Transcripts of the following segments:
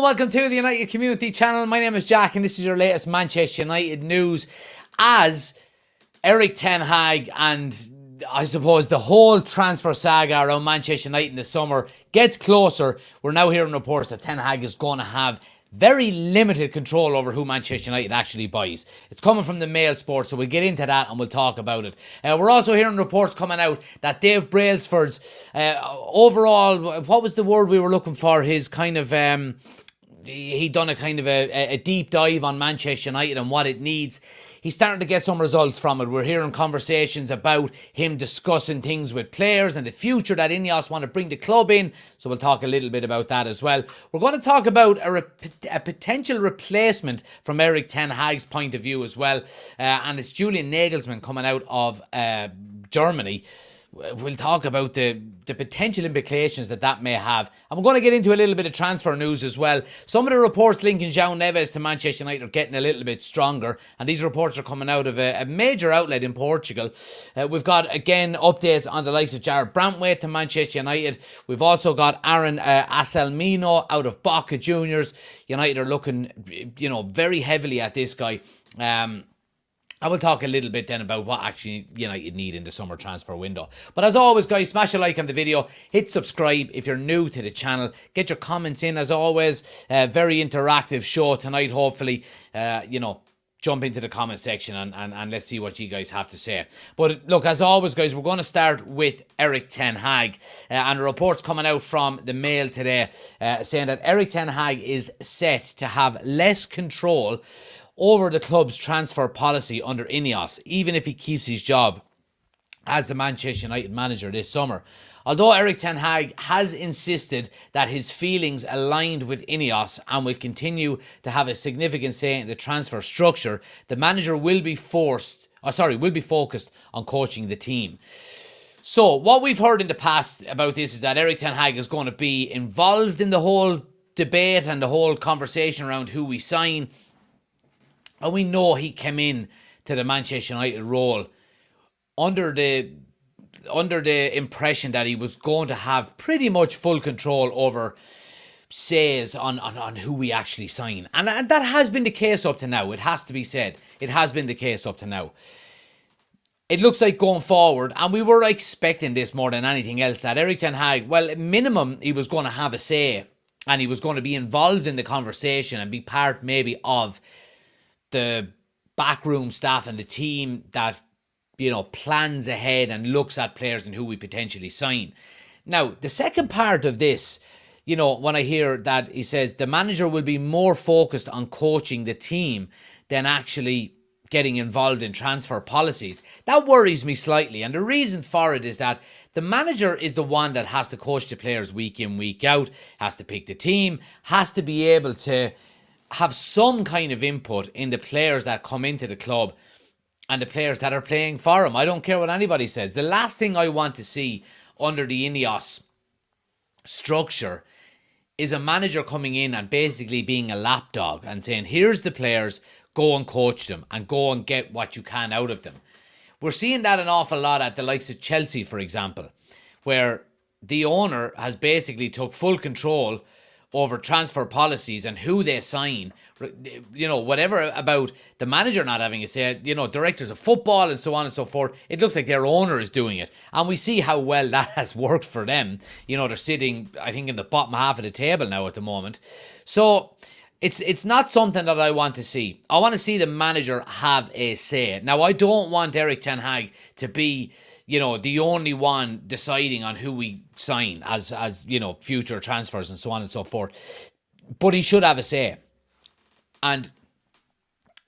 welcome to the United Community Channel. My name is Jack and this is your latest Manchester United news. As Erik Ten Haag and I suppose the whole transfer saga around Manchester United in the summer gets closer, we're now hearing reports that Ten Haag is going to have very limited control over who Manchester United actually buys. It's coming from the Mail Sport, so we'll get into that and we'll talk about it. We're also hearing reports coming out that Dave Brailsford's overall, what was the word we were looking for? His kind of, he'd done a kind of a deep dive on Manchester United and what it needs. He's starting to get some results from it. We're hearing conversations about him discussing things with players and the future that Ineos want to bring the club in. So we'll talk a little bit about that as well. We're going to talk about a potential replacement from Erik Ten Hag's point of view as well. And it's Julian Nagelsmann coming out of Germany. We'll talk about the potential implications that may have. And we're going to get into a little bit of transfer news as well. Some of the reports linking Neves to Manchester United are getting a little bit stronger. And these reports are coming out of a major outlet in Portugal. We've got, again, updates on the likes of Jared Brantwaite to Manchester United. We've also got Aaron Aselmino out of Boca Juniors. United are looking, very heavily at this guy. I will talk a little bit then about what actually United need in the summer transfer window. But as always, guys, smash a like on the video. Hit subscribe if you're new to the channel. Get your comments in, as always. Very interactive show tonight, hopefully. Jump into the comment section and let's see what you guys have to say. But look, as always, guys, we're going to start with Erik Ten Haag. And the reports coming out from the Mail today saying that Erik Ten Haag is set to have less control over the club's transfer policy under Ineos, even if he keeps his job as the Manchester United manager this summer. Although Erik Ten Haag has insisted that his feelings aligned with Ineos and will continue to have a significant say in the transfer structure, the manager will be focused on coaching the team. So what we've heard in the past about this is that Erik Ten Haag is going to be involved in the whole debate and the whole conversation around who we sign. And we know he came in to the Manchester United role under the impression that he was going to have pretty much full control over says on who we actually sign. And that has been the case up to now. It has to be said. It has been the case up to now. It looks like going forward, and we were expecting this more than anything else, that Erik Ten Haag, well, at minimum, he was going to have a say and he was going to be involved in the conversation and be part maybe of the backroom staff and the team that, plans ahead and looks at players and who we potentially sign. Now, the second part of this, when I hear that he says the manager will be more focused on coaching the team than actually getting involved in transfer policies, that worries me slightly. And the reason for it is that the manager is the one that has to coach the players week in, week out, has to pick the team, has to be able to have some kind of input in the players that come into the club and the players that are playing for him. I don't care what anybody says. The last thing I want to see under the Ineos structure is a manager coming in and basically being a lapdog and saying, here's the players, go and coach them and go and get what you can out of them. We're seeing that an awful lot at the likes of Chelsea, for example, where the owner has basically took full control over transfer policies and who they sign, whatever about the manager not having a say, directors of football and so on and so forth. It looks like their owner is doing it. And we see how well that has worked for them. They're sitting, I think, in the bottom half of the table now at the moment. So it's not something that I want to see. I want to see the manager have a say. Now, I don't want Erik Ten Haag to be the only one deciding on who we sign as future transfers and so on and so forth. But he should have a say. And,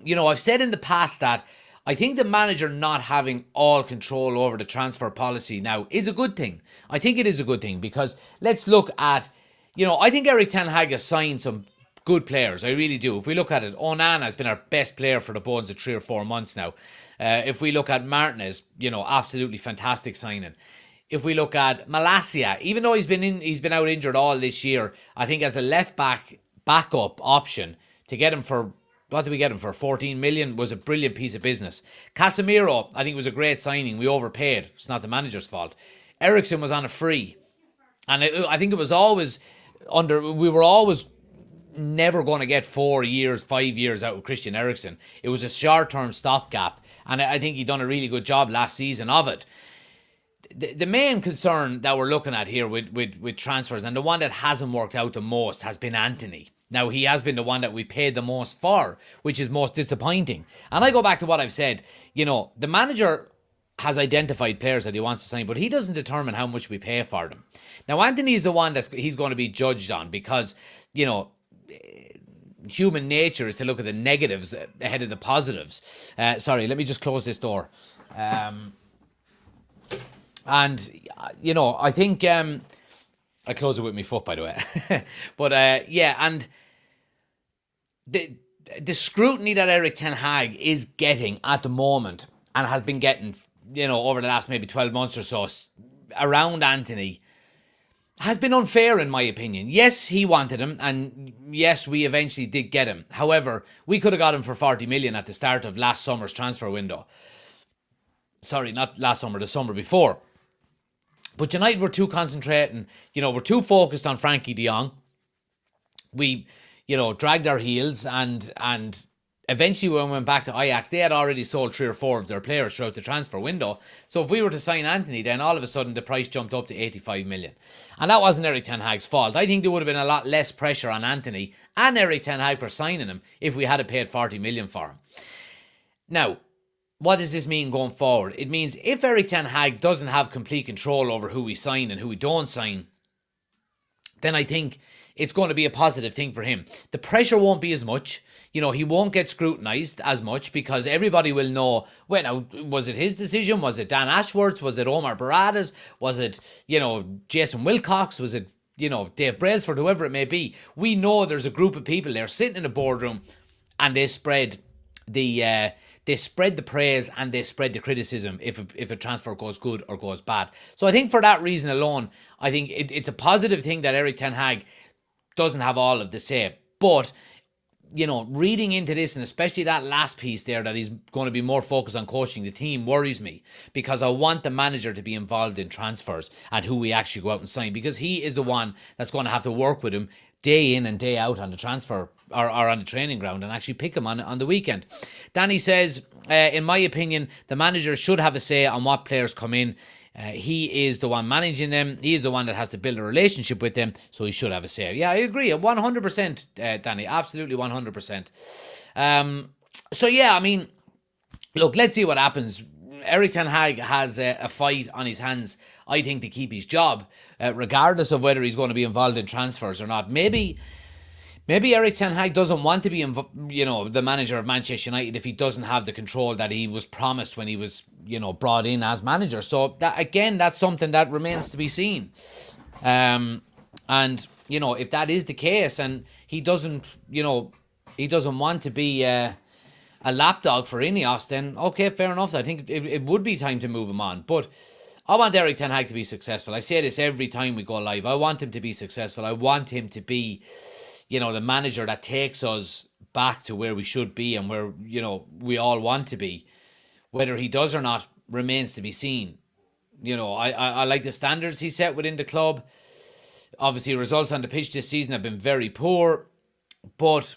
I've said in the past that I think the manager not having all control over the transfer policy now is a good thing. I think it is a good thing because let's look at, I think Erik Ten Haag has signed some good players. I really do. If we look at it, Onana has been our best player for the Bones of 3 or 4 months now. If we look at Martinez, absolutely fantastic signing. If we look at Malacia, even though he's been out injured all this year, I think as a left backup option to get him for, what did we get him for? 14 million was a brilliant piece of business. Casemiro, I think, was a great signing. We overpaid. It's not the manager's fault. Eriksen was on a free. And I think it was always we were always never going to get 4 years, 5 years out of Christian Eriksen. It was a short-term stopgap, and I think he done a really good job last season of it. The main concern that we're looking at here with transfers, and the one that hasn't worked out the most, has been Anthony. Now, he has been the one that we paid the most for, which is most disappointing. And I go back to what I've said. The manager has identified players that he wants to sign, but he doesn't determine how much we pay for them. Now, Anthony is the one he's going to be judged on because, human nature is to look at the negatives ahead of the positives. Sorry, let me just close this door. I think I close it with my foot, by the way. But and the scrutiny that Erik Ten Hag is getting at the moment, and has been getting, over the last maybe 12 months or so around Anthony, has been unfair in my opinion. Yes, he wanted him, and yes, we eventually did get him. However, we could have got him for 40 million at the start of last summer's transfer window. Sorry, not last summer, the summer before. But United were too concentrating, we're too focused on Frankie de Jong. We, dragged our heels, and eventually when we went back to Ajax, they had already sold 3 or 4 of their players throughout the transfer window. So if we were to sign Anthony, then all of a sudden the price jumped up to 85 million. And that wasn't Erik Ten Hag's fault. I think there would have been a lot less pressure on Anthony and Erik Ten Hag for signing him if we had paid 40 million for him. Now, what does this mean going forward? It means if Erik Ten Hag doesn't have complete control over who we sign and who we don't sign, then I think it's going to be a positive thing for him. The pressure won't be as much. He won't get scrutinised as much because everybody will know, well, now, was it his decision? Was it Dan Ashworth's? Was it Omar Barada's? Was it, Jason Wilcox? Was it, Dave Brailsford? Whoever it may be. We know there's a group of people there sitting in a boardroom, and they spread the praise and they spread the criticism if a transfer goes good or goes bad. So I think for that reason alone, I think it's a positive thing that Erik Ten Hag doesn't have all of the say. But, reading into this, and especially that last piece there, that he's going to be more focused on coaching the team, worries me, because I want the manager to be involved in transfers and who we actually go out and sign, because he is the one that's going to have to work with him day in and day out on the transfer or on the training ground and actually pick him on the weekend. Danny says, in my opinion, the manager should have a say on what players come in. He is the one managing them. He is the one that has to build a relationship with them, so he should have a say. Yeah, I agree, 100%, Danny, absolutely 100%. Look, let's see what happens. Erik Ten Hag has a fight on his hands, I think, to keep his job, regardless of whether he's going to be involved in transfers or not. Maybe Erik Ten Hag doesn't want to be, the manager of Manchester United if he doesn't have the control that he was promised when he was, brought in as manager. So that's something that remains to be seen. If that is the case, and he doesn't want to be a lapdog for Ineos, then okay, fair enough. I think it would be time to move him on. But I want Erik Ten Hag to be successful. I say this every time we go live. I want him to be successful. I want him to be, the manager that takes us back to where we should be and where, we all want to be. Whether he does or not remains to be seen. I like the standards he set within the club. Obviously, results on the pitch this season have been very poor, but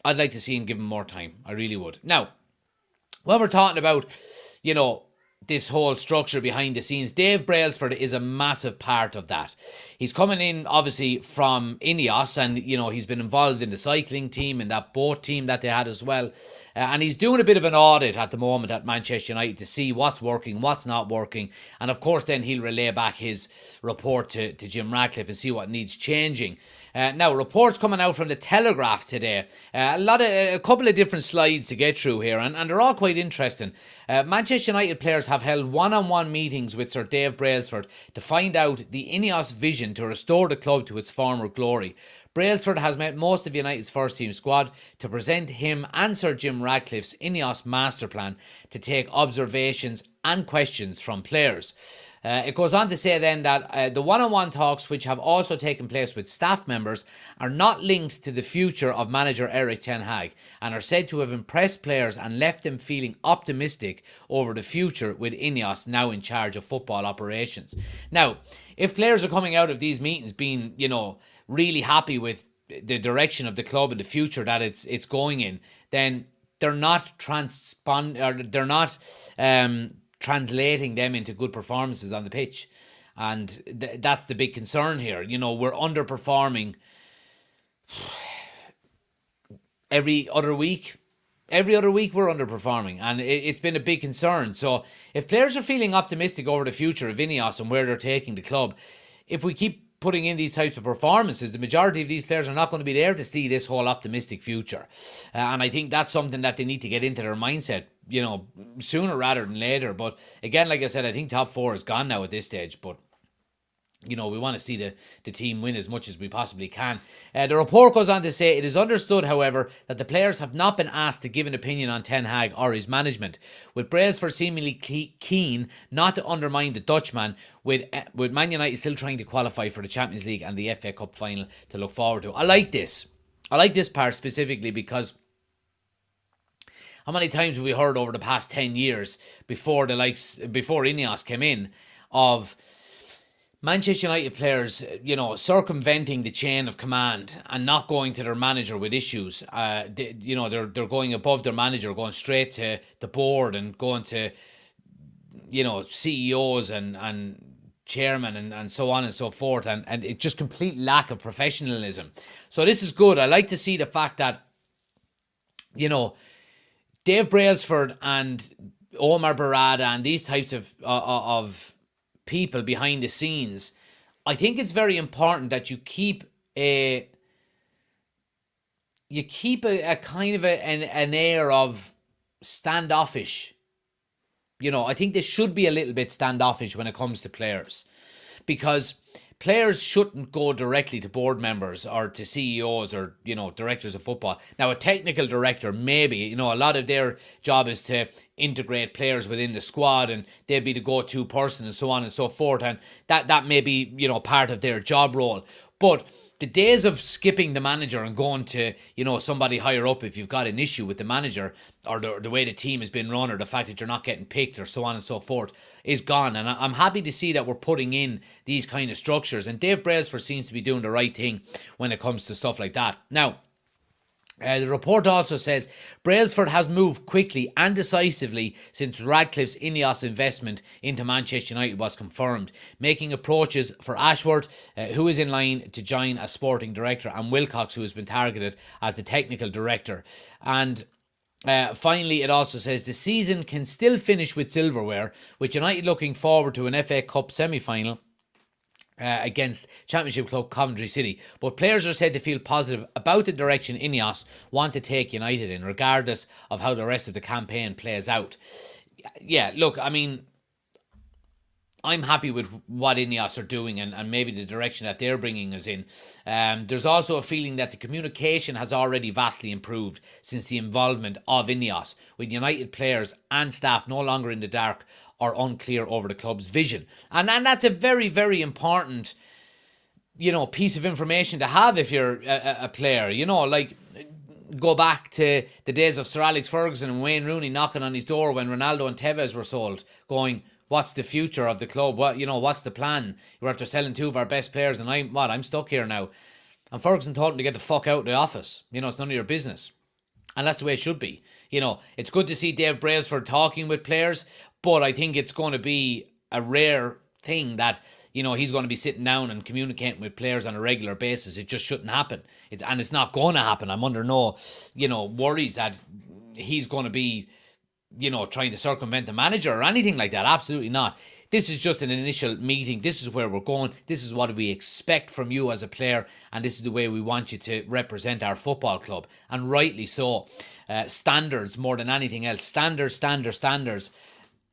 I'd like to see him give him more time. I really would. Now, when we're talking about, this whole structure behind the scenes, Dave Brailsford is a massive part of that. He's coming in, obviously, from Ineos, and, he's been involved in the cycling team and that boat team that they had as well. And he's doing a bit of an audit at the moment at Manchester United to see what's working, what's not working. And, of course, then he'll relay back his report to Jim Ratcliffe and see what needs changing. Now, reports coming out from the Telegraph today. A couple of different slides to get through here, and they're all quite interesting. Manchester United players have held one-on-one meetings with Sir Dave Brailsford to find out the Ineos vision to restore the club to its former glory. Brailsford has met most of United's first-team squad to present him and Sir Jim Ratcliffe's Ineos master plan to take observations and questions from players. It goes on to say then that the one-on-one talks, which have also taken place with staff members, are not linked to the future of manager Erik Ten Hag and are said to have impressed players and left them feeling optimistic over the future with Ineos now in charge of football operations. Now, if players are coming out of these meetings being, really happy with the direction of the club and the future that it's going in, then they're not translating them into good performances on the pitch. And that's the big concern here. We're underperforming every other week. Every other week we're underperforming, and it's been a big concern. So if players are feeling optimistic over the future of Ineos and where they're taking the club, if we keep putting in these types of performances, the majority of these players are not going to be there to see this whole optimistic future. And I think that's something that they need to get into their mindset, sooner rather than later. But again, like I said, I think top four is gone now at this stage. But we want to see the team win as much as we possibly can. The report goes on to say, it is understood, however, that the players have not been asked to give an opinion on Ten Hag or his management, with Brailsford seemingly keen not to undermine the Dutchman, with Man United still trying to qualify for the Champions League and the FA Cup final to look forward to. I like this. I like this part specifically because how many times have we heard over the past 10 years before Ineos came in of Manchester United players, circumventing the chain of command and not going to their manager with issues. They're going above their manager, going straight to the board and going to, CEOs and chairman and so on and so forth. And it's just complete lack of professionalism. So this is good. I like to see the fact that, Dave Brailsford and Omar Barada and these types of people behind the scenes, I think it's very important that you keep a kind of an air of standoffish. I think they should be a little bit standoffish when it comes to players, because players shouldn't go directly to board members or to CEOs or, directors of football. Now, a technical director, maybe, a lot of their job is to integrate players within the squad and they'd be the go-to person and so on and so forth. And that may be, part of their job role. But the days of skipping the manager and going to, somebody higher up if you've got an issue with the manager or the way the team has been run or the fact that you're not getting picked or so on and so forth is gone. And I'm happy to see that we're putting in these kind of structures. And Dave Brailsford seems to be doing the right thing when it comes to stuff like that. Now, the report also says Brailsford has moved quickly and decisively since Radcliffe's Ineos investment into Manchester United was confirmed, making approaches for Ashworth, who is in line to join as sporting director, and Wilcox, who has been targeted as the technical director. And finally, it also says the season can still finish with silverware, with United looking forward to an FA Cup semi-final against Championship club Coventry City. But players are said to feel positive about the direction Ineos want to take United in, regardless of how the rest of the campaign plays out. Yeah, look, I mean, I'm happy with what Ineos are doing and maybe the direction that they're bringing us in. There's also a feeling that the communication has already vastly improved since the involvement of Ineos, with United players and staff no longer in the dark or unclear over the club's vision. And that's a very, very important, piece of information to have if you're a player. Go back to the days of Sir Alex Ferguson and Wayne Rooney knocking on his door when Ronaldo and Tevez were sold, going, what's the future of the club? What's the plan? You're after selling two of our best players and I'm stuck here now. And Ferguson told him to get the fuck out of the office. It's none of your business. And that's the way it should be. It's good to see Dave Brailsford talking with players, but I think it's going to be a rare thing that, he's going to be sitting down and communicating with players on a regular basis. It just shouldn't happen. It's not going to happen. I'm under no, worries that he's going to be, trying to circumvent the manager or anything like that. Absolutely not. This is just an initial meeting. This is where we're going. This is what we expect from you as a player. And this is the way we want you to represent our football club. And rightly so. Standards more than anything else. Standards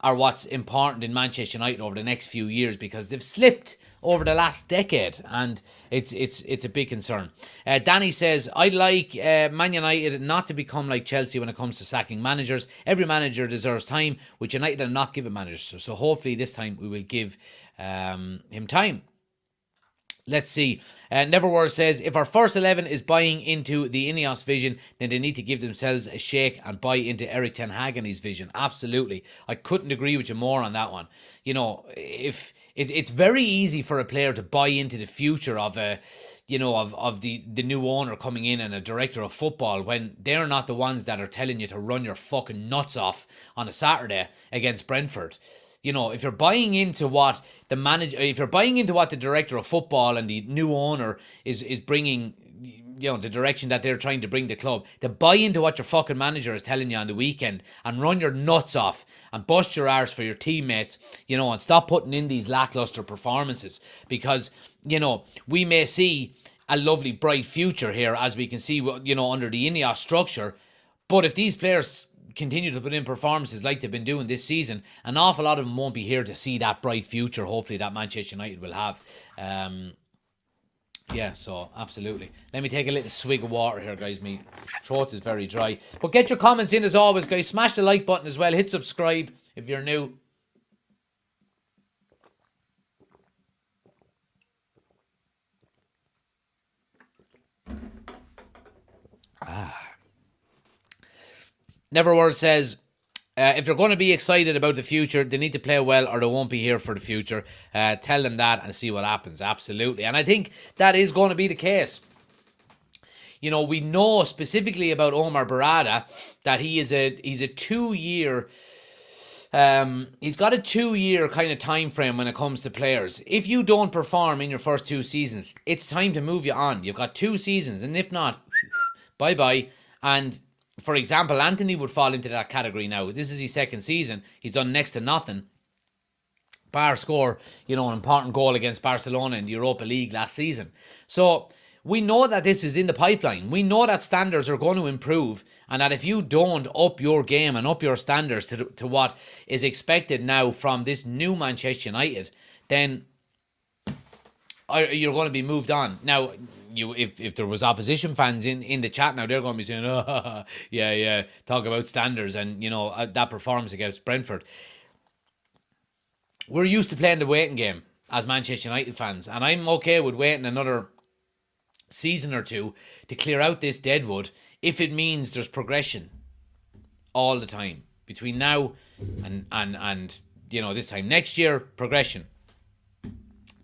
are what's important in Manchester United over the next few years, because they've slipped over the last decade, and it's a big concern. Danny says, I'd like Man United not to become like Chelsea when it comes to sacking managers. Every manager deserves time, which United are not giving managers. So hopefully this time we will give him time. Let's see. Neverword says, if our first 11 is buying into the Ineos vision, then they need to give themselves a shake and buy into Erik Ten Hag and his vision. Absolutely. I couldn't agree with you more on that one. If it's very easy for a player to buy into the future of a of the new owner coming in and a director of football when they're not the ones that are telling you to run your fucking nuts off on a Saturday against Brentford. If you're buying into what the manager, if you're buying into what the director of football and the new owner is bringing, the direction that they're trying to bring the club, then buy into what your fucking manager is telling you on the weekend and run your nuts off and bust your arse for your teammates, and stop putting in these lackluster performances because, we may see a lovely bright future here as we can see, under the Ineos structure. But if these players continue to put in performances like they've been doing this season, an awful lot of them won't be here to see that bright future, hopefully, that Manchester United will have. Yeah, so absolutely. Let me take a little swig of water here, guys. My throat is very dry. But get your comments in as always, guys. Smash the like button as well. Hit subscribe if you're new. Neverword says, if they're going to be excited about the future, they need to play well or they won't be here for the future. Tell them that and see what happens. Absolutely. And I think that is going to be the case. We know specifically about Omar Barada that he's a 2-year... he's got a 2-year kind of time frame when it comes to players. If you don't perform in your first 2 seasons, it's time to move you on. You've got 2 seasons, and if not, bye-bye. And for example, Anthony would fall into that category now. This is his 2nd season. He's done next to nothing. Bar score, an important goal against Barcelona in the Europa League last season. So we know that this is in the pipeline. We know that standards are going to improve, and that if you don't up your game and up your standards to what is expected now from this new Manchester United, then you're going to be moved on. Now, if there was opposition fans in the chat now, they're going to be saying, oh, yeah, talk about standards and, that performance against Brentford. We're used to playing the waiting game as Manchester United fans, and I'm okay with waiting another season or 2 to clear out this deadwood if it means there's progression all the time between now and this time next year. Progression,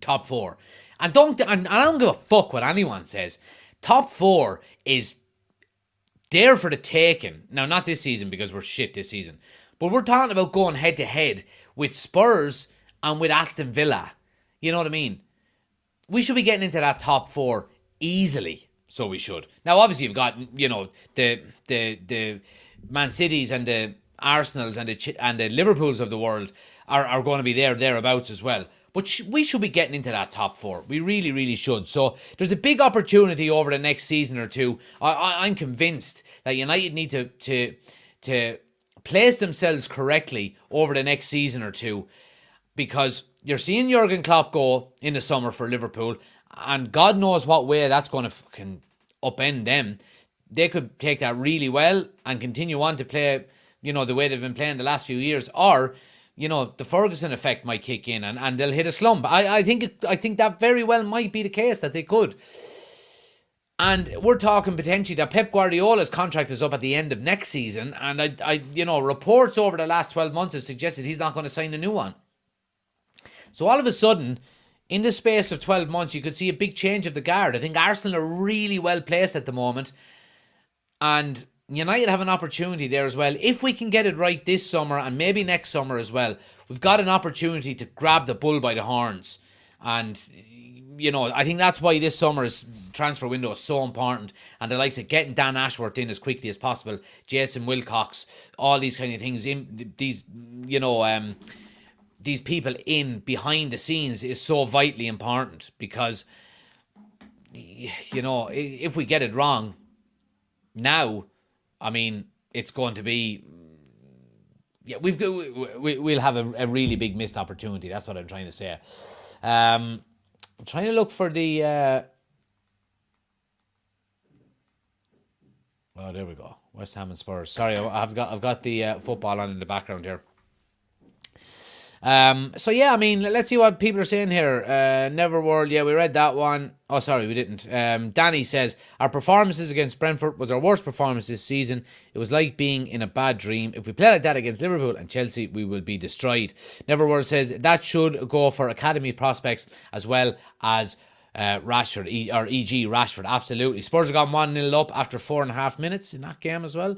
top 4. And I don't give a fuck what anyone says. Top 4 is there for the taking. Now, not this season because we're shit this season. But we're talking about going head to head with Spurs and with Aston Villa. You know what I mean? We should be getting into that top 4 easily. So we should. Now, obviously, you've got, the Man Cities and the Arsenals and the Liverpools of the world are going to be thereabouts as well. But we should be getting into that top 4. We really, really should. So there's a big opportunity over the next season or 2. I'm convinced that United need to place themselves correctly over the next season or 2, because you're seeing Jurgen Klopp go in the summer for Liverpool, and God knows what way that's going to fucking upend them. They could take that really well and continue on to play, the way they've been playing the last few years, or the Ferguson effect might kick in and they'll hit a slump. I think that very well might be the case, that they could. And we're talking potentially that Pep Guardiola's contract is up at the end of next season, and reports over the last 12 months have suggested he's not going to sign a new one. So all of a sudden, in the space of 12 months, you could see a big change of the guard. I think Arsenal are really well placed at the moment, and United have an opportunity there as well. If we can get it right this summer and maybe next summer as well, we've got an opportunity to grab the bull by the horns. And, I think that's why this summer's transfer window is so important. And the likes of getting Dan Ashworth in as quickly as possible, Jason Wilcox, all these kind of things, these people in behind the scenes is so vitally important, because, if we get it wrong now, I mean, it's going to be... Yeah, we'll have a really big missed opportunity. That's what I'm trying to say. I'm trying to look for the... Oh, there we go. West Ham and Spurs. Sorry, I've got the football on in the background here. So yeah, I mean, let's see what people are saying here. Neverworld, yeah, we read that one. Oh, sorry, we didn't. Danny says, our performances against Brentford was our worst performance this season. It was like being in a bad dream. If we play like that against Liverpool and Chelsea, we will be destroyed. Neverworld says, that should go for academy prospects as well as Rashford, or e.g. Rashford, absolutely. Spurs have gone 1-0 up after 4.5 minutes in that game as well.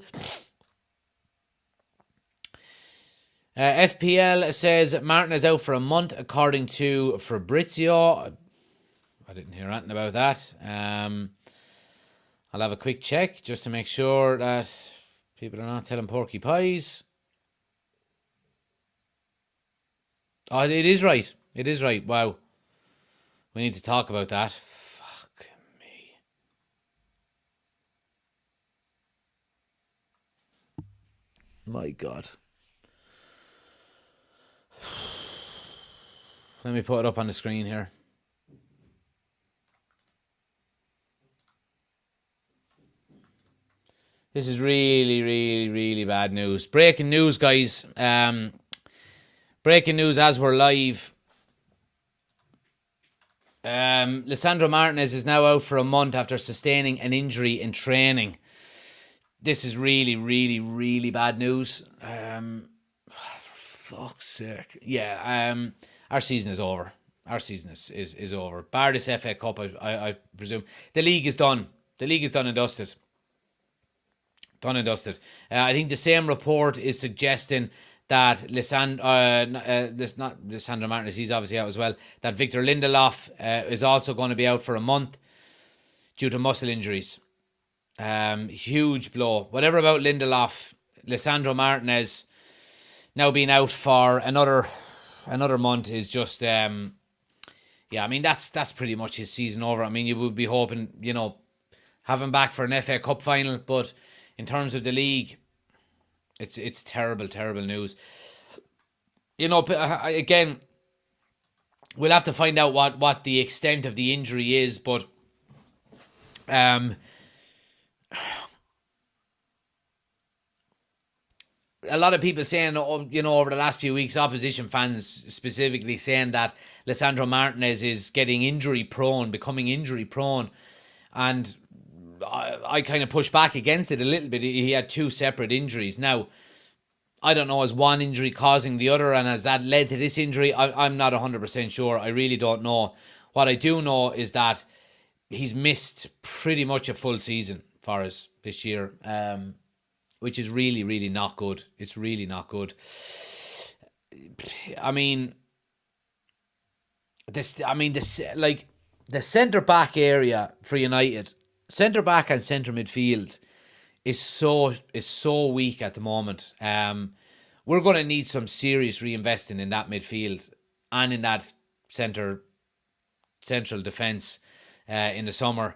FPL says Martin is out for a month, according to Fabrizio. I didn't hear anything about that. I'll have a quick check just to make sure that people are not telling porky pies. Oh, it is right. It is right. Wow. We need to talk about that. Fuck me. My God. Let me put it up on the screen here. This is really, really, really bad news. Breaking news, guys. Breaking news as we're live. Lisandro Martinez is now out for a month after sustaining an injury in training. This is really, really, really bad news. For fuck's sake. Yeah, our season is over. Our season is over. Bar this FA Cup, I presume. The league is done. The league is done and dusted. Done and dusted. I think the same report is suggesting that Lisandro Martinez, he's obviously out as well, that Victor Lindelof is also going to be out for a month due to muscle injuries. Huge blow. Whatever about Lindelof, Lisandro Martinez now being out for another month is just yeah, I mean that's pretty much his season over. I mean, you would be hoping, have him back for an FA Cup final, but in terms of the league, it's terrible, terrible news. Again, we'll have to find out what the extent of the injury is, but a lot of people saying, over the last few weeks, opposition fans specifically saying that Lisandro Martinez is getting injury prone, becoming injury prone, and I kind of push back against it a little bit. He had two separate injuries. Now, I don't know, is one injury causing the other, and has that led to this injury? I'm not 100% sure. I really don't know. What I do know is that he's missed pretty much a full season for us this year, which is really, really not good. It's really not good. I mean, the centre-back area for United, centre-back and centre midfield is so weak at the moment. We're going to need some serious reinvesting in that midfield and in that central defence in the summer.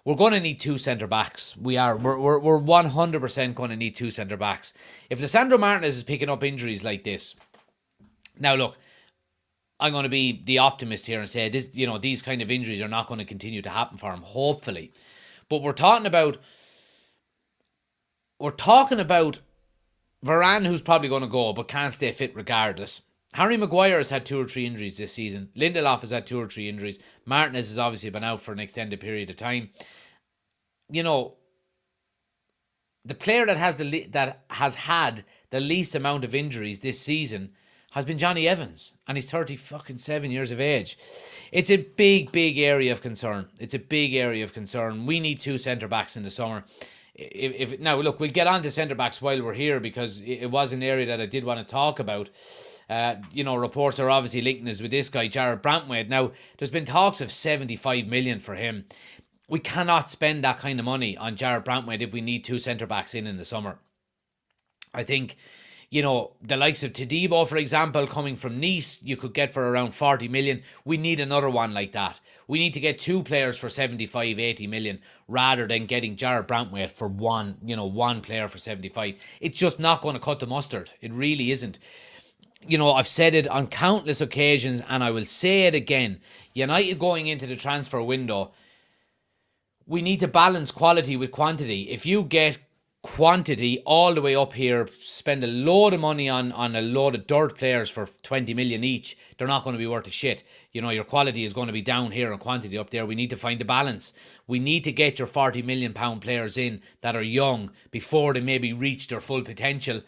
We're going to need two centre-backs. We're 100% going to need two centre-backs. If Lisandro Martinez is picking up injuries like this, now look, I'm going to be the optimist here and say this, these kind of injuries are not going to continue to happen for him, hopefully. But we're talking about Varane, who's probably going to go, but can't stay fit regardless. Harry Maguire has had 2 or 3 injuries this season. Lindelof has had 2 or 3 injuries. Martinez has obviously been out for an extended period of time. The player that has had the least amount of injuries this season has been Johnny Evans, and he's 37 years of age. It's a big, big area of concern. It's a big area of concern. We need 2 centre-backs in the summer. Now, look, we'll get on to centre-backs while we're here, because it was an area that I did want to talk about. Reports are obviously linking us with this guy, Jared Brantwaite. Now, there's been talks of 75 million for him. We cannot spend that kind of money on Jared Brantwaite if we need 2 centre-backs in the summer. I think, the likes of Todibo, for example, coming from Nice, you could get for around 40 million. We need another one like that. We need to get 2 players for 75, 80 million rather than getting Jared Brantwaite for one player for 75. It's just not going to cut the mustard. It really isn't. I've said it on countless occasions, and I will say it again. United going into the transfer window, we need to balance quality with quantity. If you get quantity all the way up here, spend a load of money on a load of dirt players for 20 million each, they're not going to be worth a shit. Your quality is going to be down here and quantity up there. We need to find a balance. We need to get your 40 million pound players in that are young before they maybe reach their full potential.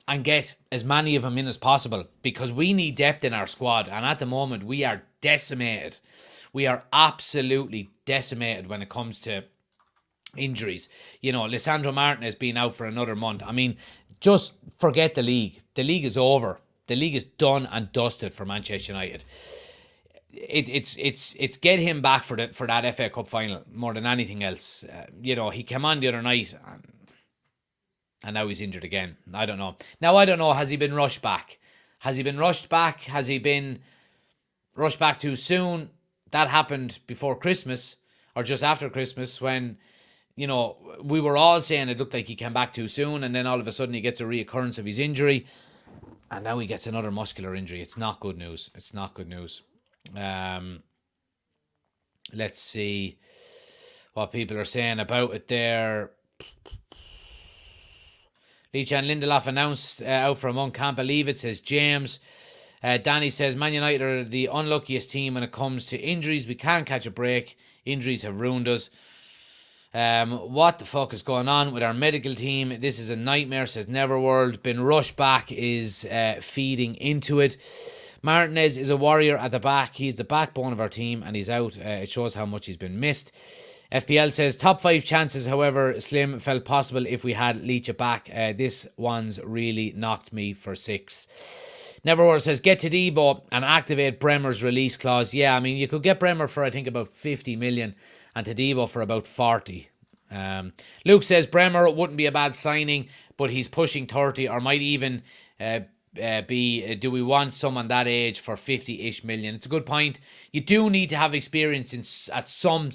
and get as many of them in as possible, because we need depth in our squad. And at the moment, we are decimated. We are absolutely decimated when it comes to injuries. You know, Lisandro Martinez being out for another month. I mean, just forget the league. The league is over. The league is done and dusted for Manchester United. It's get him back for that FA Cup final more than anything else. You know, he came on the other night and now he's injured again. I don't know. Now, I don't know, has he been rushed back? Has he been rushed back? Has he been rushed back too soon? That happened before Christmas or just after Christmas when, you know, we were all saying it looked like he came back too soon, and then all of a sudden he gets a reoccurrence of his injury, and now he gets another muscular injury. It's not good news. It's not good news. Let's see what people are saying about it there. Lee-Chan Lindelof announced out for a month. Can't believe it, says James. Danny says, Man United are the unluckiest team when it comes to injuries. We can't catch a break. Injuries have ruined us. What the fuck is going on with our medical team? This is a nightmare, says Neverworld. Been rushed back is feeding into it. Martinez is a warrior at the back. He's the backbone of our team, and he's out. It shows how much he's been missed. FPL says, top 5 chances, however, slim, felt possible if we had Leach back. This one's really knocked me for 6. Neverworld says, get to Debo and activate Bremer's release clause. Yeah, I mean, you could get Bremer for, I think, about 50 million and to Debo for about 40. Luke says, Bremer wouldn't be a bad signing, but he's pushing 30 or might even be, do we want someone that age for 50-ish million? It's a good point. You do need to have experience at some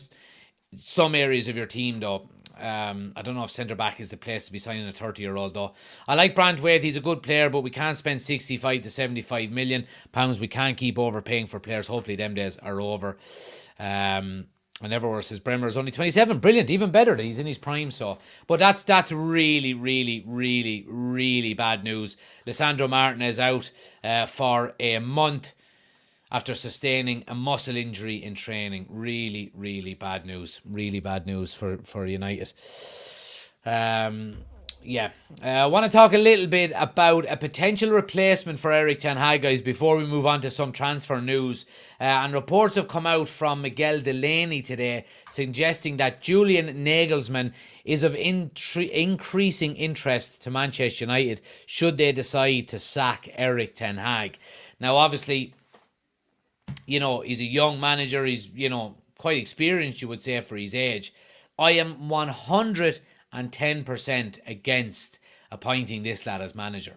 areas of your team, though. I don't know if centre-back is the place to be signing a 30-year-old, though. I like Brantwaite. He's a good player, but we can't spend 65 to 75 million pounds. We can't keep overpaying for players. Hopefully them days are over. And Everworth says Bremer is only 27. Brilliant. Even better that he's in his prime. So, but that's really, really, really, really bad news. Lisandro Martinez out for a month after sustaining a muscle injury in training. Really, really bad news. Really bad news for United. I want to talk a little bit about a potential replacement for Erik Ten Hag, guys, before we move on to some transfer news. And reports have come out from Miguel Delaney today suggesting that Julian Nagelsmann is of increasing interest to Manchester United should they decide to sack Erik Ten Hag. Now, obviously, you know, he's a young manager. He's, you know, quite experienced, you would say, for his age. I am 110% against appointing this lad as manager.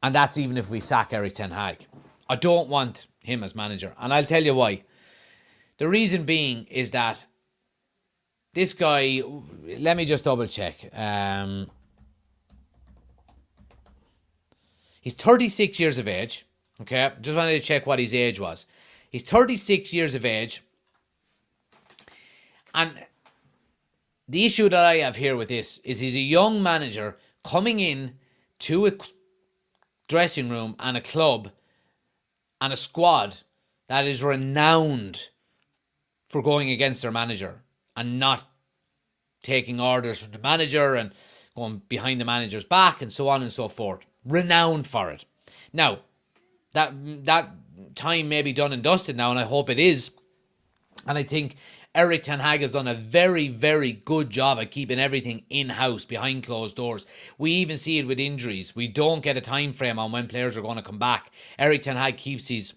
And that's even if we sack Erik Ten Hag. I don't want him as manager. And I'll tell you why. The reason being is that this guy, let me just double check. He's 36 years of age. Okay, just wanted to check what his age was. He's 36 years of age. And the issue that I have here with this is he's a young manager coming in to a dressing room and a club and a squad that is renowned for going against their manager and not taking orders from the manager and going behind the manager's back and so on and so forth. Renowned for it. Now, that time may be done and dusted now, and I hope it is. And I think Erik Ten Hag has done a very, very good job at keeping everything in-house, behind closed doors. We even see it with injuries. We don't get a time frame on when players are going to come back. Erik Ten Hag keeps his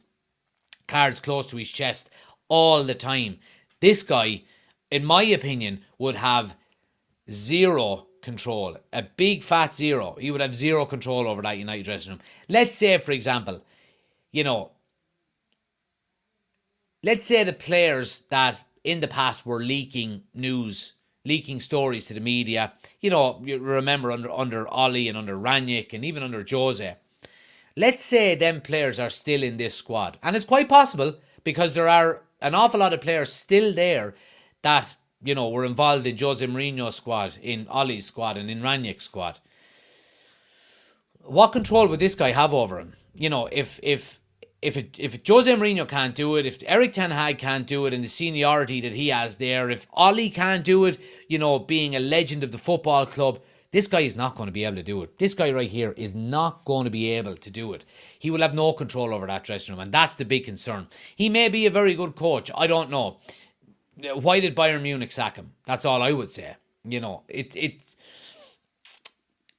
cards close to his chest all the time. This guy, in my opinion, would have zero control. A big fat zero. He would have zero control over that United dressing room. Let's say, for example, you know, let's say the players that in the past were leaking news, leaking stories to the media. You know, you remember under Ollie and under Ranić and even under Jose. Let's say them players are still in this squad. And it's quite possible because there are an awful lot of players still there that, you know, were involved in Jose Mourinho's squad, in Ollie's squad and in Ranić's squad. What control would this guy have over him? You know, if Jose Mourinho can't do it, if Erik Ten Hag can't do it, and the seniority that he has there, if Ollie can't do it, you know, being a legend of the football club, This guy is not going to be able to do it. This guy right here is not going to be able to do it. He will have no control over that dressing room, and that's the big concern. He may be a very good coach. I don't know. Why did Bayern Munich sack him? That's all I would say.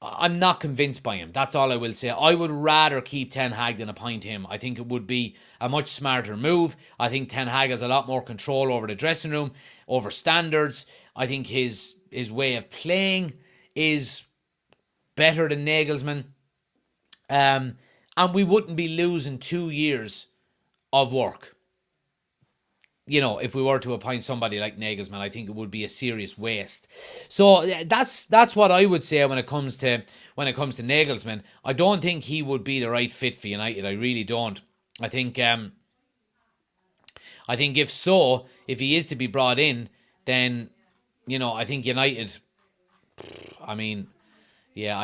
I'm not convinced by him. That's all I will say. I would rather keep Ten Hag than appoint him. I think it would be a much smarter move. I think Ten Hag has a lot more control over the dressing room, over standards. I think his way of playing is better than Nagelsmann. And we wouldn't be losing 2 years of work. If we were to appoint somebody like Nagelsmann, I think it would be a serious waste. So that's what I would say when it comes to Nagelsmann. I don't think he would be the right fit for United. I really don't. I think if he is to be brought in, then I think United. I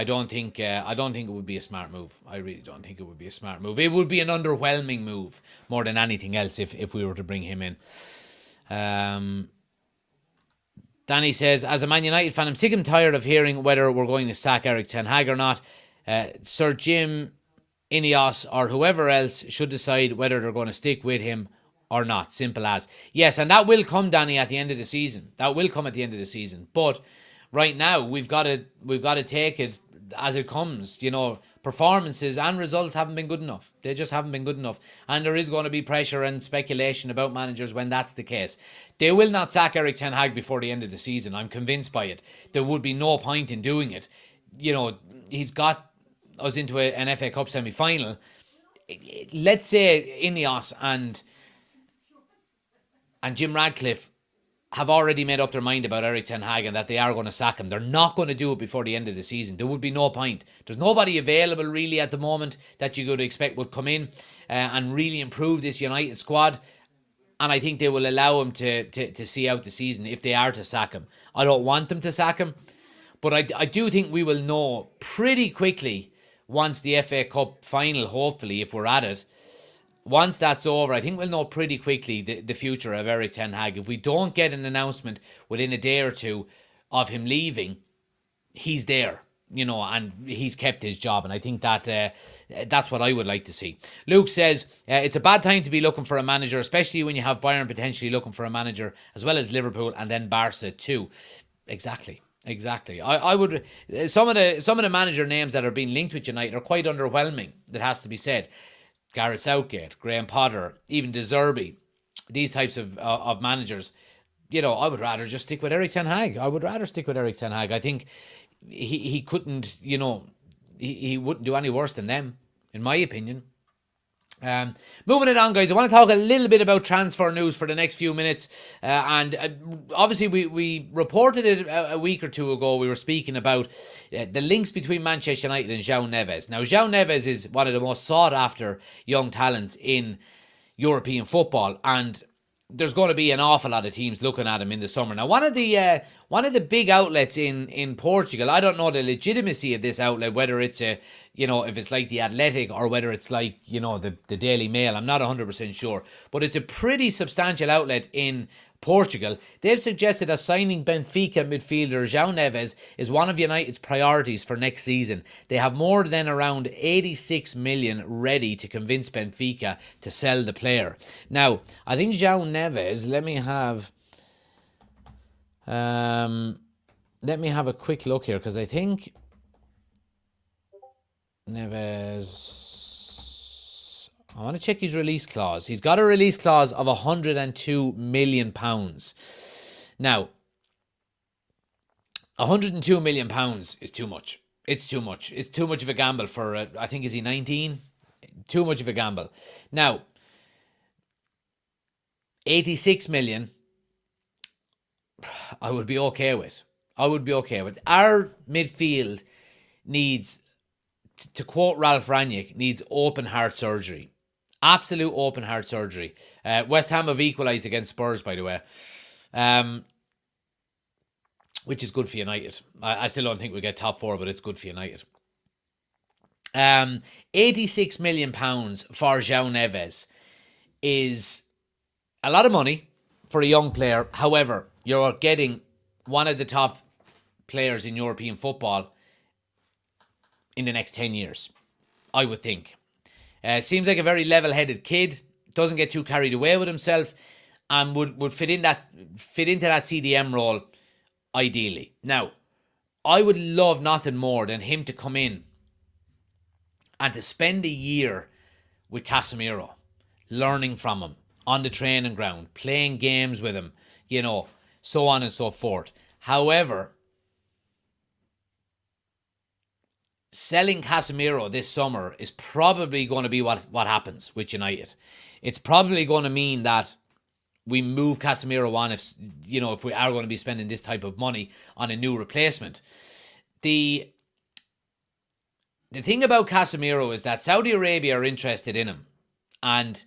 don't think it would be a smart move. I really don't think it would be a smart move. It would be an underwhelming move more than anything else if we were to bring him in. Danny says, as a Man United fan, I'm sick and tired of hearing whether we're going to sack Erik Ten Hag or not. Sir Jim, Ineos, or whoever else should decide whether they're going to stick with him or not. Simple as. Yes, and that will come, Danny, at the end of the season. That will come at the end of the season. But right now, we've got to take it as it comes. Performances and results haven't been good enough. They just haven't been good enough. And there is going to be pressure and speculation about managers when that's the case. They will not sack Erik Ten Hag before the end of the season. I'm convinced by it. There would be no point in doing it. He's got us into an FA Cup semi-final. Let's say Ineos and Jim Radcliffe have already made up their mind about Erik Ten Hag and that they are going to sack him. They're not going to do it before the end of the season. There would be no point. There's nobody available really at the moment that you could expect would come in and really improve this United squad. And I think they will allow him to see out the season if they are to sack him. I don't want them to sack him, but I do think we will know pretty quickly once the FA Cup final, hopefully, if we're at it. Once that's over, I think we'll know pretty quickly the future of Erik Ten Hag. If we don't get an announcement within a day or two of him leaving, he's there, and he's kept his job. And I think that's what I would like to see. Luke says, it's a bad time to be looking for a manager, especially when you have Bayern potentially looking for a manager, as well as Liverpool and then Barca too. Exactly. I would. Some of the manager names that are being linked with United are quite underwhelming. That has to be said. Gareth Southgate, Graham Potter, even De Zerbi, these types of managers, I would rather just stick with Erik Ten Hag. I think he couldn't, he wouldn't do any worse than them, in my opinion. Moving it on, guys, I want to talk a little bit about transfer news for the next few minutes. Obviously, we reported it a week or two ago. We were speaking about the links between Manchester United and João Neves. Now, João Neves is one of the most sought-after young talents in European football, and there's going to be an awful lot of teams looking at him in the summer. Now, one of the big outlets in Portugal, I don't know the legitimacy of this outlet, whether it's if it's like the Athletic or whether it's like, the Daily Mail. I'm not 100% sure, but it's a pretty substantial outlet in Portugal. They've suggested that signing Benfica midfielder João Neves is one of United's priorities for next season. They have more than around 86 million ready to convince Benfica to sell the player. Now, I think João Neves, let me have a quick look here, because I think Neves, I want to check his release clause. He's got a release clause of £102 million. Now, £102 million is too much. It's too much. It's too much of a gamble for, I think, is he 19? Too much of a gamble. Now, 86 million, I would be okay with. Our midfield needs, to quote Ralph Rangnick, needs open heart surgery. Absolute open heart surgery. West Ham have equalised against Spurs, by the way, which is good for United. I still don't think we'll get top four, but it's good for United. £86 million for João Neves is a lot of money for a young player. However, you're getting one of the top players in European football in the next 10 years, I would think. Seems like a very level-headed kid, doesn't get too carried away with himself, and would fit into that CDM role ideally. Now, I would love nothing more than him to come in and to spend a year with Casemiro, learning from him on the training ground, playing games with him, so on and so forth. However, selling Casemiro this summer is probably going to be what happens with United. It's probably going to mean that we move Casemiro on if we are going to be spending this type of money on a new replacement. The thing about Casemiro is that Saudi Arabia are interested in him, and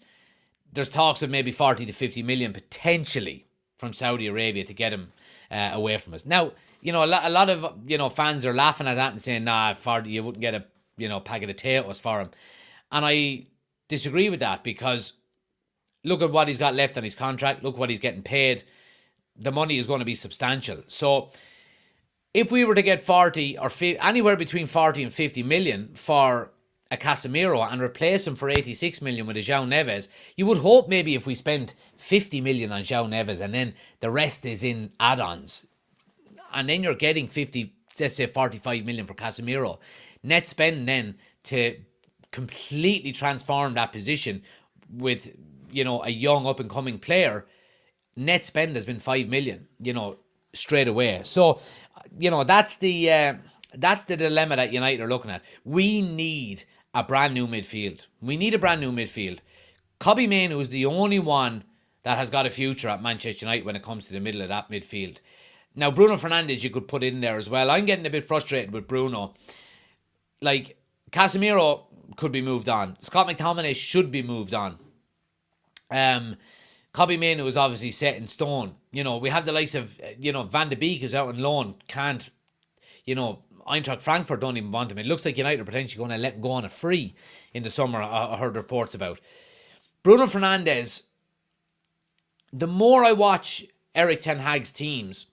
there's talks of maybe 40 to 50 million potentially from Saudi Arabia to get him away from us. Now, a lot of fans are laughing at that and saying, nah, 40, you wouldn't get a packet of potatoes for him. And I disagree with that, because look at what he's got left on his contract. Look what he's getting paid. The money is going to be substantial. So if we were to get 40 or anywhere between 40 and 50 million for a Casemiro and replace him for 86 million with a João Neves, you would hope maybe if we spent 50 million on João Neves and then the rest is in add-ons, and then you're getting 50, let's say 45 million for Casemiro, net spend then to completely transform that position with, a young up-and-coming player, net spend has been 5 million, straight away. So, that's the dilemma that United are looking at. We need a brand new midfield. Kobbie Mainoo is the only one that has got a future at Manchester United when it comes to the middle of that midfield. Now, Bruno Fernandes, you could put in there as well. I'm getting a bit frustrated with Bruno. Like, Casemiro could be moved on. Scott McTominay should be moved on. Kobbie Mainoo is obviously set in stone. We have the likes of, Van de Beek is out on loan. Can't, Eintracht Frankfurt don't even want him. It looks like United are potentially going to let him go on a free in the summer, I heard reports about. Bruno Fernandes, the more I watch Erik Ten Hag's teams,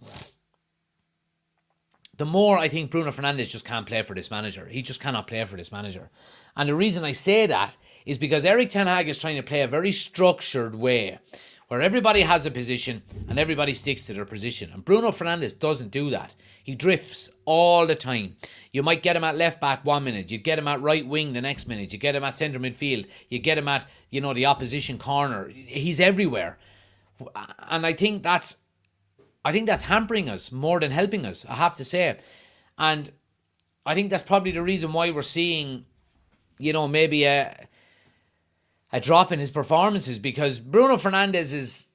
the more I think Bruno Fernandes just can't play for this manager. He just cannot play for this manager. And the reason I say that is because Erik Ten Hag is trying to play a very structured way where everybody has a position and everybody sticks to their position. And Bruno Fernandes doesn't do that. He drifts all the time. You might get him at left back 1 minute, you get him at right wing the next minute, you get him at centre midfield, you get him at, the opposition corner. He's everywhere. And I think that's hampering us more than helping us, I have to say. And I think that's probably the reason why we're seeing, maybe a drop in his performances, because Bruno Fernandes is...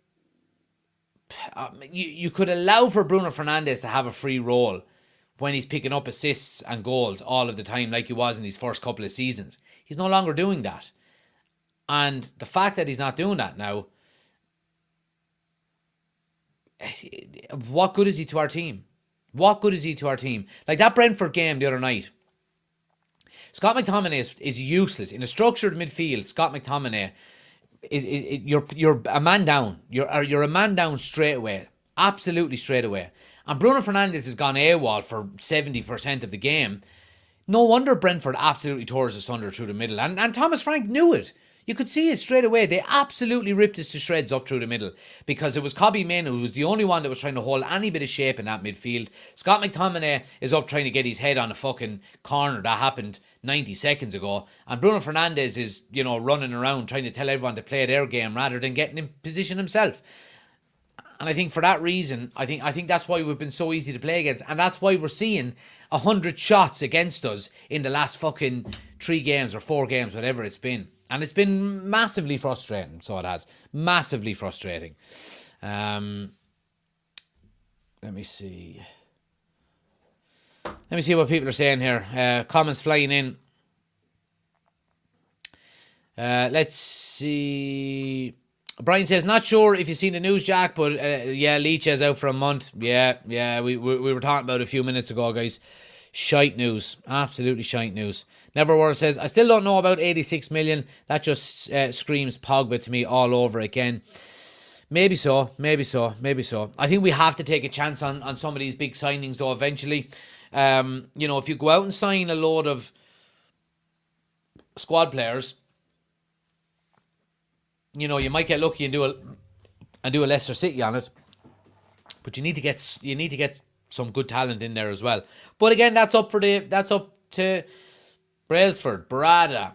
You could allow for Bruno Fernandes to have a free role when he's picking up assists and goals all of the time like he was in his first couple of seasons. He's no longer doing that. And the fact that he's not doing that now, what good is he to our team? What good is he to our team? Like that Brentford game the other night, Scott McTominay is useless. In a structured midfield, Scott McTominay, you're a man down. You're a man down straight away. Absolutely straight away. And Bruno Fernandes has gone AWOL for 70% of the game. No wonder Brentford absolutely tore us asunder through the middle. And Thomas Frank knew it. You could see it straight away. They absolutely ripped us to shreds up through the middle because it was Kobbie Mainoo who was the only one that was trying to hold any bit of shape in that midfield. Scott McTominay is up trying to get his head on a fucking corner that happened 90 seconds ago. And Bruno Fernandes is, running around trying to tell everyone to play their game rather than getting in position himself. And I think for that reason, I think that's why we've been so easy to play against. And that's why we're seeing 100 shots against us in the last fucking 3 games or 4 games, whatever it's been. And it's been massively frustrating. So it has. Massively frustrating. Let me see. Let me see what people are saying here. Comments flying in. Let's see. Brian says, not sure if you've seen the news, Jack, but yeah, Leach is out for a month. Yeah, we were talking about it a few minutes ago, guys. Shite news. Absolutely shite news. Neverworld says, I still don't know about 86 million. That just screams Pogba to me all over again. Maybe so. I think we have to take a chance on some of these big signings, though, eventually. If you go out and sign a load of squad players, you know, you might get lucky and do a Leicester City on it, but you need to get some good talent in there as well. But again, that's up to Brailsford, Barada,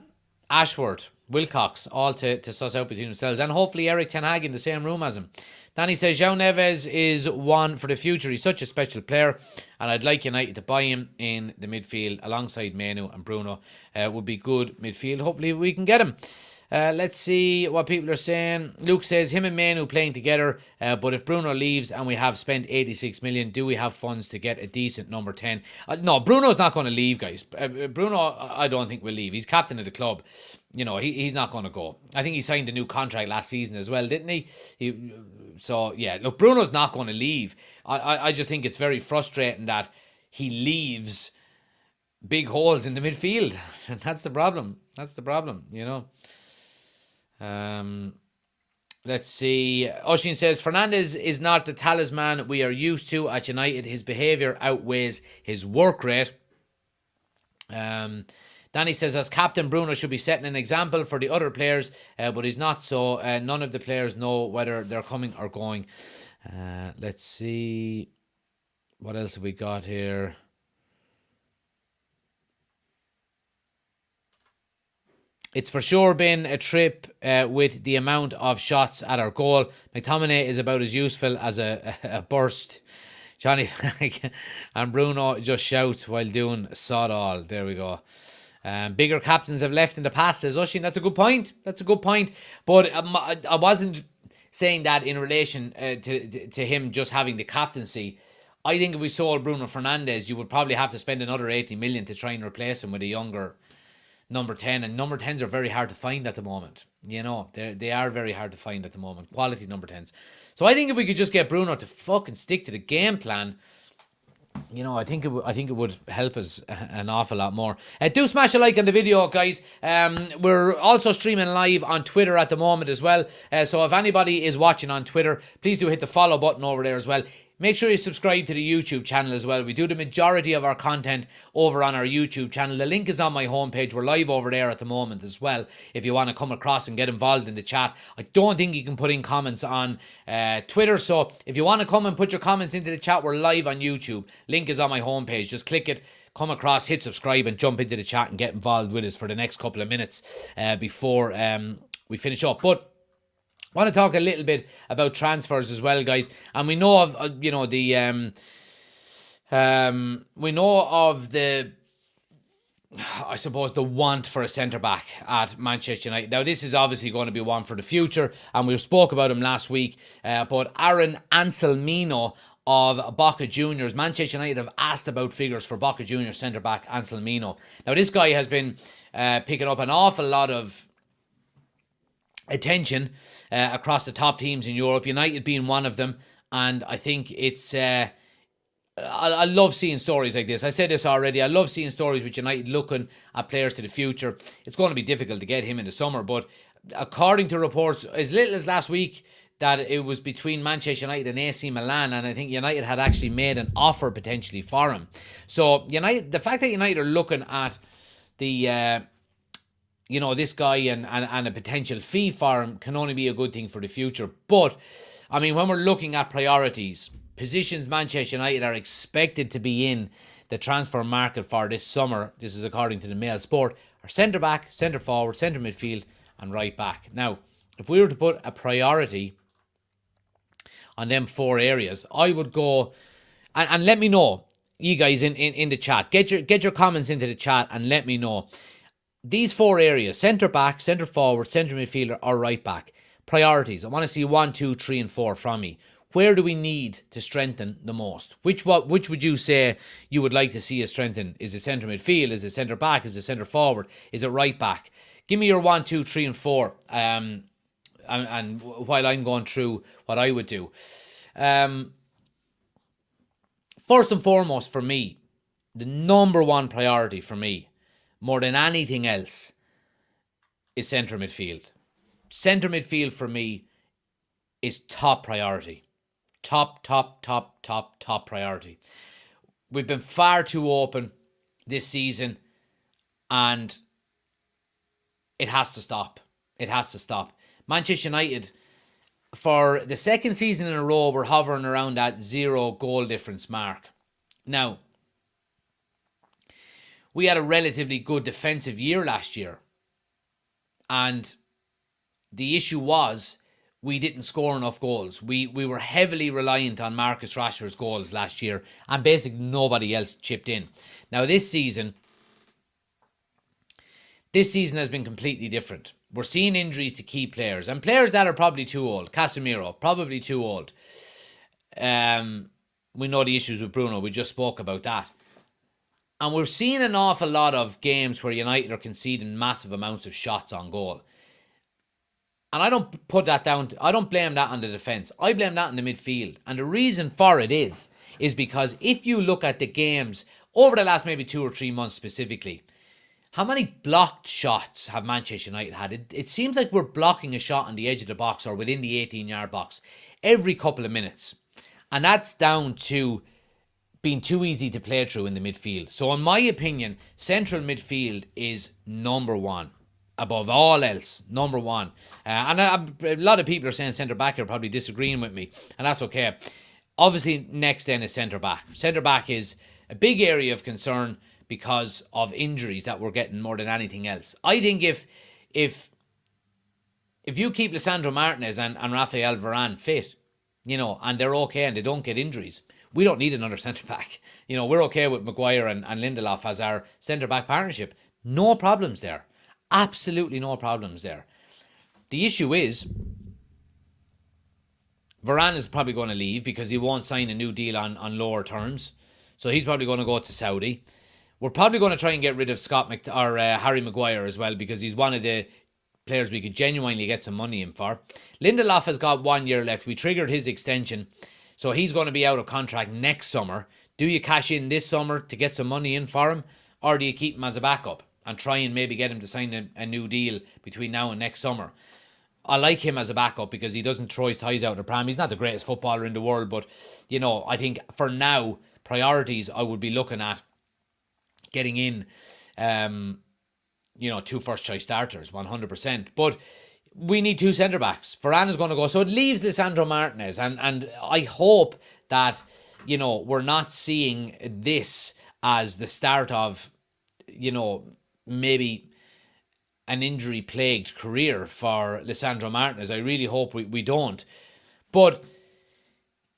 Ashworth, Wilcox, all to suss out between themselves, and hopefully Eric Ten Hag in the same room as him. Danny says, João Neves is one for the future. He's such a special player, and I'd like United to buy him in the midfield alongside Menu and Bruno. Would be good midfield. Hopefully we can get him. Let's see what people are saying. Luke says, him and Manu playing together, but if Bruno leaves and we have spent 86 million, do we have funds to get a decent number 10? No, Bruno's not going to leave, guys. Bruno, I don't think will leave. He's captain of the club. You know, he's not going to go. I think he signed a new contract last season as well, didn't he? So, yeah, look, Bruno's not going to leave. I just think it's very frustrating that he leaves big holes in the midfield. And that's the problem. You know. Let's see. Oshin says, Fernandes is not the talisman we are used to at United. His behaviour outweighs his work rate. Danny says, as captain, Bruno should be setting an example for the other players, but he's not so. None of the players know whether they're coming or going. Let's see. What else have we got here? It's for sure been a trip with the amount of shots at our goal. McTominay is about as useful as a burst. Johnny and Bruno just shouts while doing sod all. There we go. Bigger captains have left in the past, says Oshin. That's a good point. But I wasn't saying that in relation to him just having the captaincy. I think if we sold Bruno Fernandes, you would probably have to spend another 80 million to try and replace him with a younger number 10, and number 10s are very hard to find at the moment. You know, they are very hard to find at the moment. Quality number 10s. So I think if we could just get Bruno to fucking stick to the game plan, you know, I think it would help us an awful lot more. Do smash a like on the video, guys. We're also streaming live on Twitter at the moment as well. So if anybody is watching on Twitter, please do hit the follow button over there as well. Make sure you subscribe to the YouTube channel as well. We do the majority of our content over on our YouTube channel. The link is on my homepage. We're live over there at the moment as well, if you want to come across and get involved in the chat. I don't think you can put in comments on Twitter, so if you want to come and put your comments into the chat, we're live on YouTube. Link is on my homepage. Just click it, come across, hit subscribe, and jump into the chat and get involved with us for the next couple of minutes before we finish up. But I want to talk a little bit about transfers as well, guys. And we know of, we know of the, I suppose, the want for a centre-back at Manchester United. Now, this is obviously going to be one for the future, and we spoke about him last week. But Aaron Anselmino of Boca Juniors, Manchester United have asked about figures for Boca Juniors centre-back Anselmino. Now, this guy has been picking up an awful lot of attention across the top teams in Europe, United being one of them. And I think it's I love seeing stories like this. I said this already. I love seeing stories with United looking at players to the future. It's going to be difficult to get him in the summer, but according to reports as little as last week, that it was between Manchester United and AC Milan, and I think United had actually made an offer potentially for him. So United, the fact that United are looking at the this guy and a potential fee for him can only be a good thing for the future. But, I mean, when we're looking at priorities, positions Manchester United are expected to be in the transfer market for this summer, this is according to the Mail Sport, are centre-back, centre-forward, centre-midfield and right-back. Now, if we were to put a priority on them four areas, I would go, and let me know, you guys in the chat, get your comments into the chat and let me know. These four areas, centre-back, centre-forward, centre-midfielder or right-back, priorities. I want to see 1, 2, 3 and 4 from me. Where do we need to strengthen the most? Which would you say you would like to see us strengthen? Is it centre-midfield? Is it centre-back? Is it centre-forward? Is it right-back? Give me your 1, 2, 3 and 4 and while I'm going through what I would do. First and foremost for me, the number one priority for me, more than anything else, is centre midfield. Centre midfield for me is top priority. Top priority. We've been far too open this season, and it has to stop. It has to stop. Manchester United, for the second season in a row, we're hovering around that 0 goal difference mark. Now, we had a relatively good defensive year last year. And the issue was we didn't score enough goals. We were heavily reliant on Marcus Rashford's goals last year, and basically nobody else chipped in. Now, this season has been completely different. We're seeing injuries to key players, and players that are probably too old. Casemiro, probably too old. We know the issues with Bruno. We just spoke about that. And we're seeing an awful lot of games where United are conceding massive amounts of shots on goal. And I don't put that down. I don't blame that on the defence. I blame that on the midfield. And the reason for it is because if you look at the games over the last maybe 2 or 3 months specifically, how many blocked shots have Manchester United had? It seems like we're blocking a shot on the edge of the box or within the 18-yard box every couple of minutes. And that's down to being too easy to play through in the midfield. So in my opinion, central midfield is number one. Above all else, number one. And a lot of people are saying centre-back are probably disagreeing with me, and that's okay. Obviously, next then is centre-back. Centre-back is a big area of concern because of injuries that we're getting more than anything else. I think if you keep Lisandro Martinez and Rafael Varane fit, and they're okay and they don't get injuries, we don't need another centre-back. We're okay with Maguire and Lindelof as our centre-back partnership. No problems there. Absolutely no problems there. The issue is Varane is probably going to leave because he won't sign a new deal on lower terms. So he's probably going to go to Saudi. We're probably going to try and get rid of Harry Maguire as well, because he's one of the players we could genuinely get some money in for. Lindelof has got 1 year left. We triggered his extension, so he's going to be out of contract next summer. Do you cash in this summer to get some money in for him, or do you keep him as a backup and try and maybe get him to sign a new deal between now and next summer? I like him as a backup because he doesn't throw his ties out of the pram. He's not the greatest footballer in the world, but, I think for now, priorities I would be looking at getting in, 2 first-choice starters, 100%. But we need 2 centre-backs. Varane is going to go. So it leaves Lisandro Martinez. And I hope that, we're not seeing this as the start of, maybe an injury-plagued career for Lisandro Martinez. I really hope we don't. But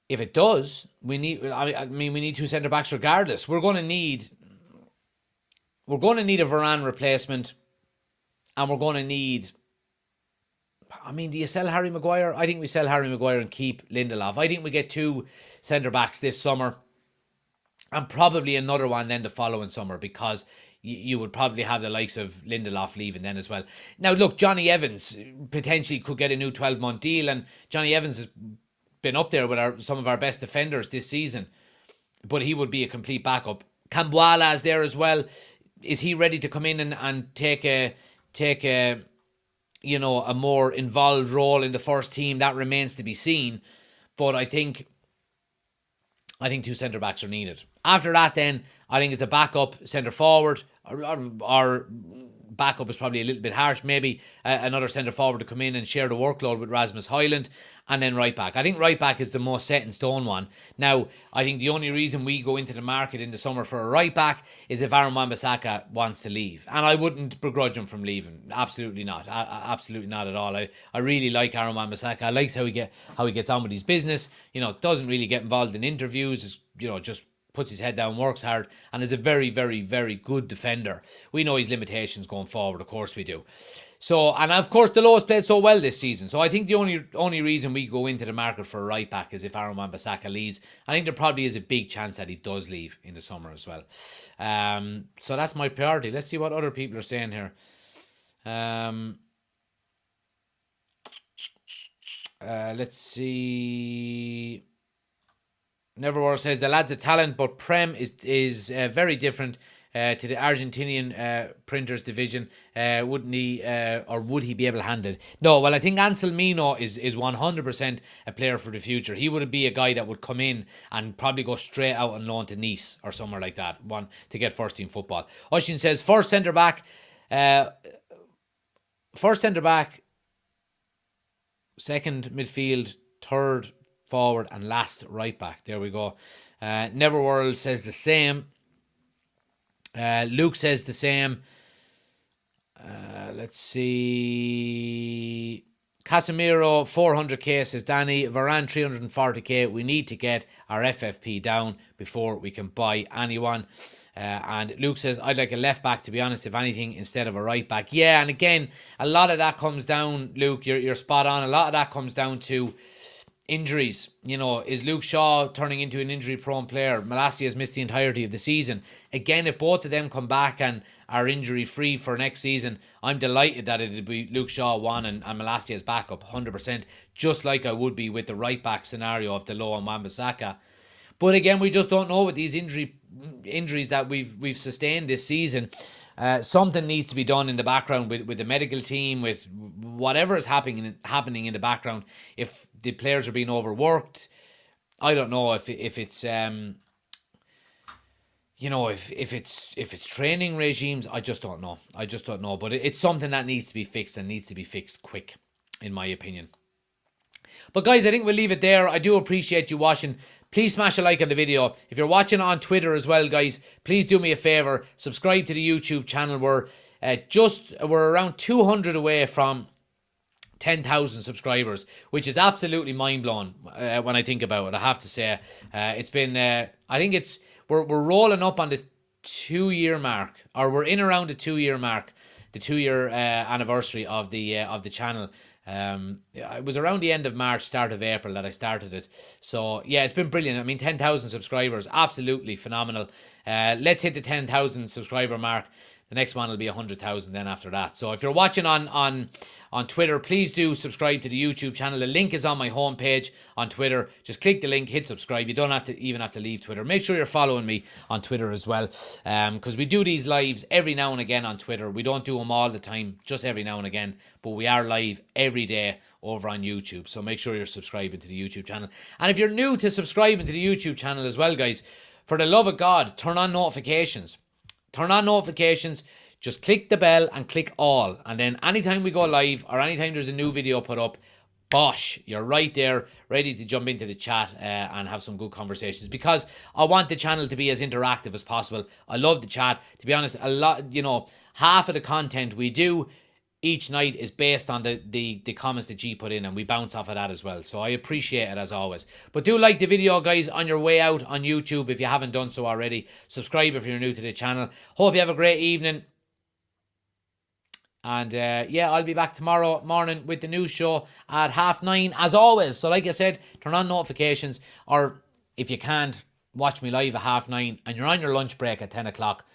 if it does, we need 2 centre-backs regardless. We're going to need a Varane replacement, and we're going to need... do you sell Harry Maguire? I think we sell Harry Maguire and keep Lindelof. I think we get 2 centre-backs this summer, and probably another one then the following summer, because you would probably have the likes of Lindelof leaving then as well. Now, look, Johnny Evans potentially could get a new 12-month deal, and Johnny Evans has been up there with some of our best defenders this season, but he would be a complete backup. Kambuala is there as well. Is he ready to come in and take a more involved role in the first team? That remains to be seen. But I think 2 centre-backs are needed. After that, then, I think it's a backup centre-forward. Or backup is probably a little bit harsh. Maybe another centre-forward to come in and share the workload with Rasmus Højlund. And then right-back. I think right-back is the most set-in-stone one. Now, I think the only reason we go into the market in the summer for a right-back is if Aaron Wan-Bissaka wants to leave. And I wouldn't begrudge him from leaving. Absolutely not. Absolutely not at all. I really like Aaron Wan-Bissaka. I like how he gets on with his business. Doesn't really get involved in interviews. Just puts his head down, works hard, and is a very, very, very good defender. We know his limitations going forward. Of course we do. So, and of course, Delo's played so well this season. So I think the only reason we go into the market for a right back is if Aaron Wan-Bissaka leaves. I think there probably is a big chance that he does leave in the summer as well. So that's my priority. Let's see what other people are saying here. Let's see. Neverwhere says the lad's a talent, but Prem is very different to the Argentinian printers division. Wouldn't he, or would he be able to handle it? No, well, I think Anselmino is 100% a player for the future. He would be a guy that would come in and probably go straight out on loan to Nice or somewhere like that, one to get first team football. Oshin says first centre back. first centre back, second midfield, third forward, and last right back. There we go. Neverworld says the same. Luke says the same. Let's see. Casemiro 400k says Danny. Varane 340k. We need to get our FFP down before we can buy anyone. And Luke says, I'd like a left back, to be honest, if anything, instead of a right back. Yeah, and again, a lot of that comes down, Luke, you're spot on. A lot of that comes down to injuries. You know, is Luke Shaw turning into an injury-prone player? Malacia has missed the entirety of the season. Again, if both of them come back and are injury-free for next season, I'm delighted that it'd be Luke Shaw 1 and Malacia's backup, 100%, just like I would be with the right-back scenario of Delo and Wan-Bissaka. But again, we just don't know with these injuries that we've sustained this season. Something needs to be done in the background with the medical team, with whatever is happening in the background. If the players are being overworked, I don't know if it's if it's training regimes. I just don't know. But it's something that needs to be fixed and needs to be fixed quick, in my opinion. But guys, I think we'll leave it there. I do appreciate you watching. Please smash a like on the video. If you're watching on Twitter as well, guys, please do me a favor. Subscribe to the YouTube channel. We're around 200 away from 10,000 subscribers, which is absolutely mind-blowing when I think about it, I have to say. It's been, I think we're rolling up on the 2-year mark, or we're in around the 2-year mark, the 2-year anniversary of the channel. It was around the end of March, start of April that I started it. So yeah, it's been brilliant. I mean, 10,000 subscribers, absolutely phenomenal. Let's hit the 10,000 subscriber mark. The next one will be 100,000 then after that. So if you're watching on Twitter, please do subscribe to the YouTube channel. The link is on my homepage on Twitter. Just click the link, hit subscribe. You don't have to leave Twitter. Make sure you're following me on Twitter as well, because we do these lives every now and again on Twitter. We don't do them all the time, just every now and again. But we are live every day over on YouTube. So make sure you're subscribing to the YouTube channel. And if you're new to subscribing to the YouTube channel as well, guys, for the love of God, turn on notifications. Turn on notifications, just click the bell and click all. And then anytime we go live or anytime there's a new video put up, bosh, you're right there, ready to jump into the chat and have some good conversations, because I want the channel to be as interactive as possible. I love the chat. To be honest, half of the content we do each night is based on the comments that G put in, and we bounce off of that as well. So I appreciate it as always. But do like the video, guys, on your way out on YouTube if you haven't done so already. Subscribe if you're new to the channel. Hope you have a great evening. And yeah, I'll be back tomorrow morning with the news show at 9:30 as always. So like I said, turn on notifications, or if you can't, watch me live at 9:30 and you're on your lunch break at 10 o'clock,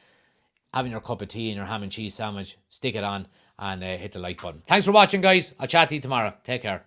having your cup of tea and your ham and cheese sandwich, stick it on and hit the like button. Thanks for watching, guys. I'll chat to you tomorrow. Take care.